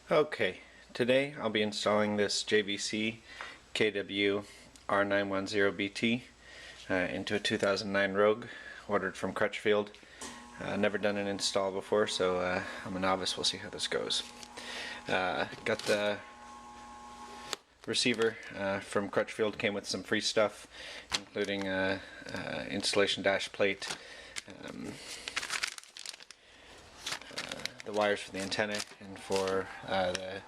Okay, today I'll be installing this JVC KW R910BT into a 2009 Rogue, ordered from Crutchfield. Never done an install before, so I'm a novice. We'll see how this goes. Got the receiver from Crutchfield, came with some free stuff, including installation dash plate, the wires for the antenna and for the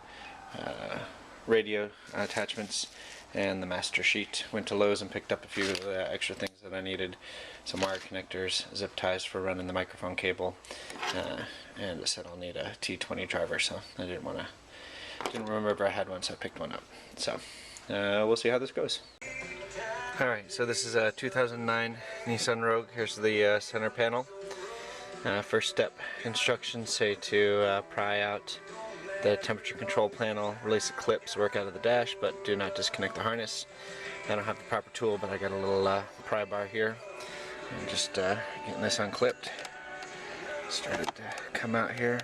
radio attachments, and the master sheet. Went to Lowe's and picked up a few of the extra things that I needed. Some wire connectors, zip ties for running the microphone cable, and I said I'll need a T20 driver, so I didn't remember if I had one, so I picked one up. So we'll see how this goes. Alright, so this is a 2009 Nissan Rogue. Here's the center panel. First step instructions say to pry out the temperature control panel, release the clips, work out of the dash, but do not disconnect the harness. I don't have the proper tool, but I got a little pry bar here, and just getting this unclipped. Started to come out here.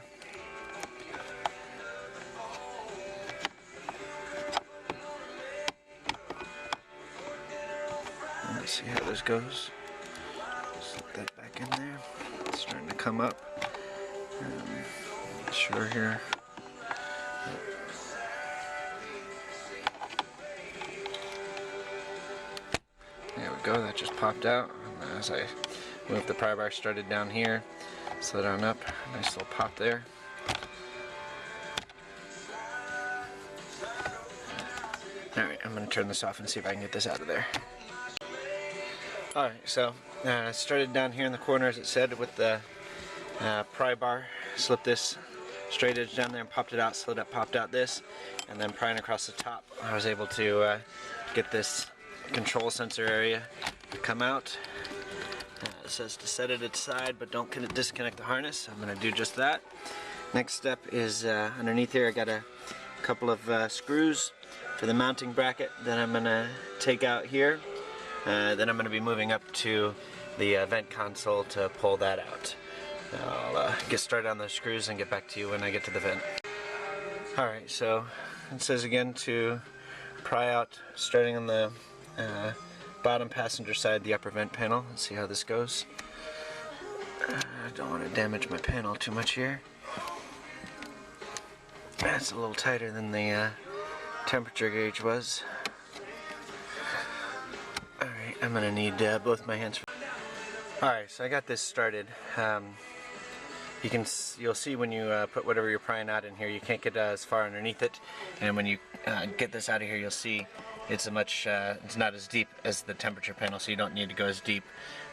Let's see how this goes. Slip that back in there. It's starting to come up. Not sure here. There we go, that just popped out. And as I moved the pry bar, started down here, slid on up, nice little pop there. Alright, I'm going to turn this off and see if I can get this out of there. Alright, so I started down here in the corner, as it said, with the pry bar. Slipped this straight edge down there and popped it out, slid up, popped out this, and then prying across the top, I was able to get this control sensor area to come out. It says to set it aside, but don't disconnect the harness. I'm going to do just that. Next step is underneath here I got a couple of screws for the mounting bracket that I'm going to take out here. Then I'm going to be moving up to the vent console to pull that out. I'll get started on those screws and get back to you when I get to the vent. Alright, so it says again to pry out, starting on the bottom passenger side, the upper vent panel. Let's see how this goes. I don't want to damage my panel too much here. That's a little tighter than the temperature gauge was. Alright, I'm going to need both my hands. Alright, so I got this started. You'll see when you put whatever you're prying out in here, you can't get as far underneath it, and when you get this out of here, you'll see it's it's not as deep as the temperature panel, so you don't need to go as deep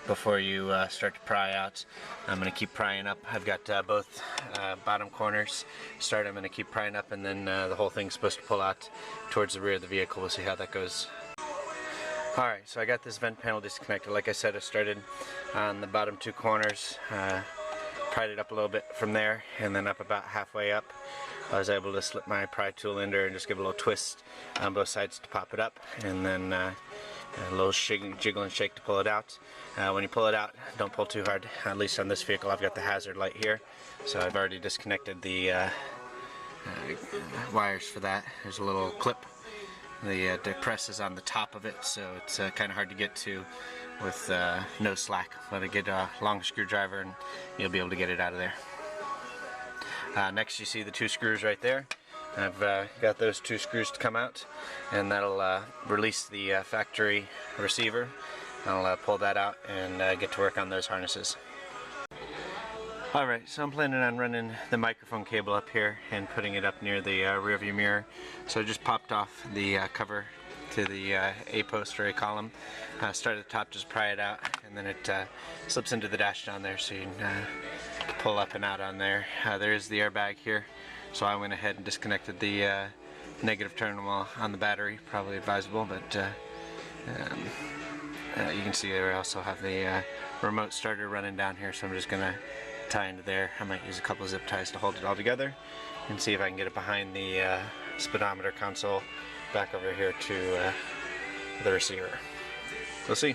before you start to pry out. I'm going to keep prying up. I've got both bottom corners started. I'm going to keep prying up, and then the whole thing's supposed to pull out towards the rear of the vehicle. We'll see how that goes. Alright, so I got this vent panel disconnected. Like I said, I started on the bottom two corners, pried it up a little bit from there, and then up about halfway up I was able to slip my pry tool in there and just give a little twist on both sides to pop it up, and then a little jiggle and shake to pull it out. When you pull it out, don't pull too hard. At least on this vehicle I've got the hazard light here, so I've already disconnected the wires for that. There's a little clip. The press is on the top of it, so it's kind of hard to get to with no slack. But I get a long screwdriver and you'll be able to get it out of there. Next, you see the two screws right there. I've got those two screws to come out, and that'll release the factory receiver. I'll pull that out and get to work on those harnesses. Alright, so I'm planning on running the microphone cable up here and putting it up near the rear view mirror. So I just popped off the cover to the A-post or A-column. Start at the top, just pry it out, and then it slips into the dash down there, so you can pull up and out on there. There is the airbag here, so I went ahead and disconnected the negative terminal on the battery. Probably advisable, but you can see I also have the remote starter running down here, so I'm just going to tie into there. I might use a couple of zip ties to hold it all together and see if I can get it behind the speedometer console back over here to the receiver. We'll see.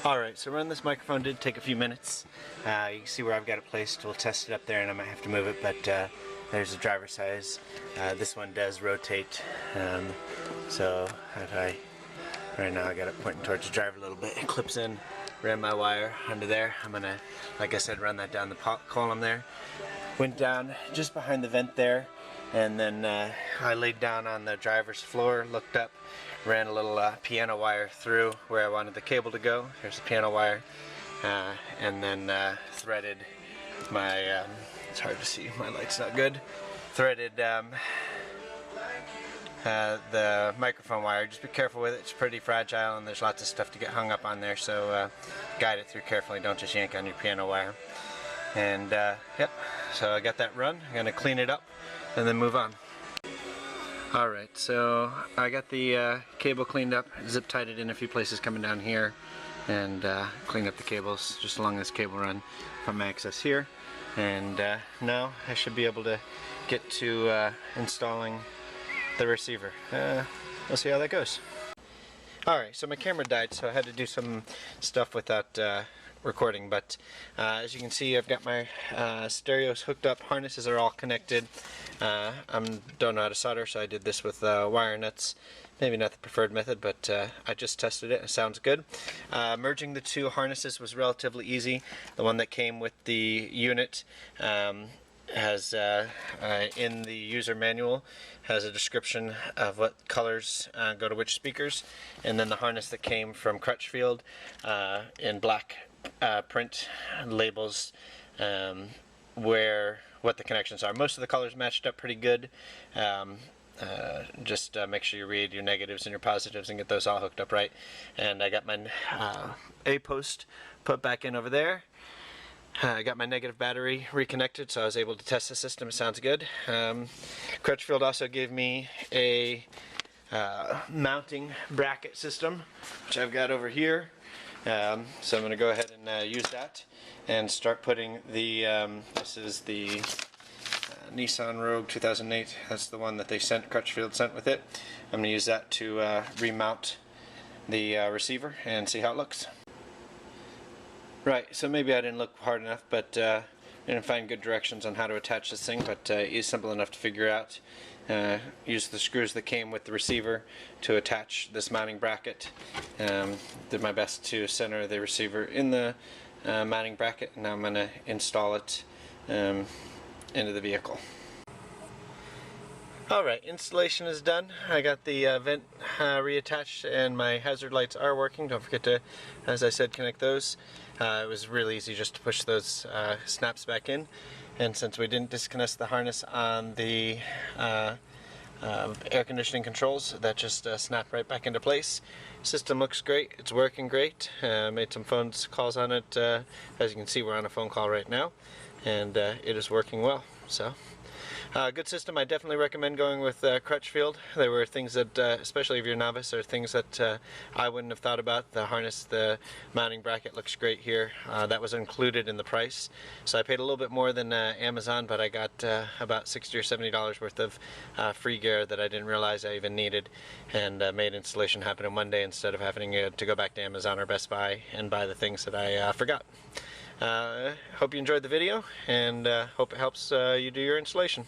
Alright, so running this microphone did take a few minutes. You can see where I've got it placed. We'll test it up there, and I might have to move it, but there's the driver size. This one does rotate, so if right now I got it pointing towards the driver a little bit. It clips in, ran my wire under there. I'm gonna, like I said, run that down the column there. Went down just behind the vent there, and then I laid down on the driver's floor, looked up, ran a little piano wire through where I wanted the cable to go. Here's the piano wire, and then threaded my, it's hard to see, my light's not good, threaded the microphone wire. Just be careful with it, it's pretty fragile and there's lots of stuff to get hung up on there, so guide it through carefully, don't just yank on your piano wire. And yep, so I got that run. I'm gonna clean it up and then move on. Alright, so I got the cable cleaned up, zip tied it in a few places coming down here, and cleaned up the cables just along this cable run from my access here. And now I should be able to get to installing the receiver. We'll see how that goes. Alright, so my camera died, so I had to do some stuff without recording, but as you can see, I've got my stereos hooked up, harnesses are all connected. I don't know how to solder, so I did this with wire nuts. Maybe not the preferred method, but I just tested it. It sounds good. Merging the two harnesses was relatively easy. The one that came with the unit has in the user manual has a description of what colors go to which speakers, and then the harness that came from Crutchfield in black print labels what the connections are. Most of the colors matched up pretty good. Just make sure you read your negatives and your positives and get those all hooked up right. And I got my A post put back in over there. I got my negative battery reconnected, so I was able to test the system. It sounds good. Crutchfield also gave me a mounting bracket system, which I've got over here. So I'm going to go ahead and use that and start putting the, this is the Nissan Rogue 2008. That's the one that they sent, Crutchfield sent with it. I'm going to use that to remount the receiver and see how it looks. Right, so maybe I didn't look hard enough, but I didn't find good directions on how to attach this thing, but it's simple enough to figure out. Used the screws that came with the receiver to attach this mounting bracket. Did my best to center the receiver in the mounting bracket, and now I'm going to install it into the vehicle. Alright, installation is done. I got the vent reattached and my hazard lights are working. Don't forget to, as I said, connect those. It was really easy just to push those snaps back in. And since we didn't disconnect the harness on the air conditioning controls, that just snapped right back into place. System looks great. It's working great. Made some phone calls on it. As you can see, we're on a phone call right now. And it is working well. So. Good system. I definitely recommend going with Crutchfield. There were things that, especially if you're a novice, are things that I wouldn't have thought about. The harness, the mounting bracket looks great here. That was included in the price. So I paid a little bit more than Amazon, but I got about $60 or $70 worth of free gear that I didn't realize I even needed, and made installation happen in one day instead of having to go back to Amazon or Best Buy and buy the things that I forgot. Hope you enjoyed the video, and hope it helps you do your installation.